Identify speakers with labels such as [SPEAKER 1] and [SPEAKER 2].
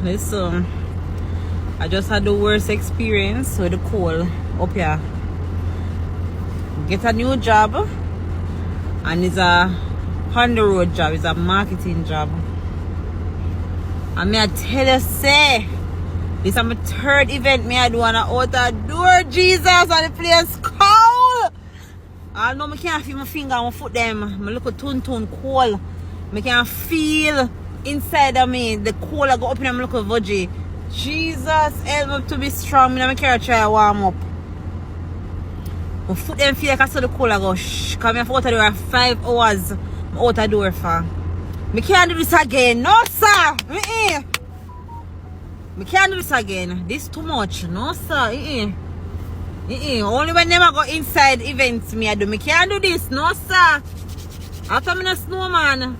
[SPEAKER 1] listen. I just had the worst experience with the cold up here. Get a new job, and it's a on the road job, it's a marketing job. And me I tell you, say, this is my third event me I do on out the door, Jesus, and the place cold. I know I can't feel my finger and my foot them. I look at tune cold. I can feel inside of me the cold I go up in my look veggie. Jesus, help me to be strong. I can't try to warm up. My foot them feel like I saw the cold I go shh. Because I have out the door 5 hours. I'm out the door for. I can't do this again. No, sir. I can't do this again. This too much. No, sir. Only when them I go inside events me I do. I can't do this. No, sir. After I'm in a snowman.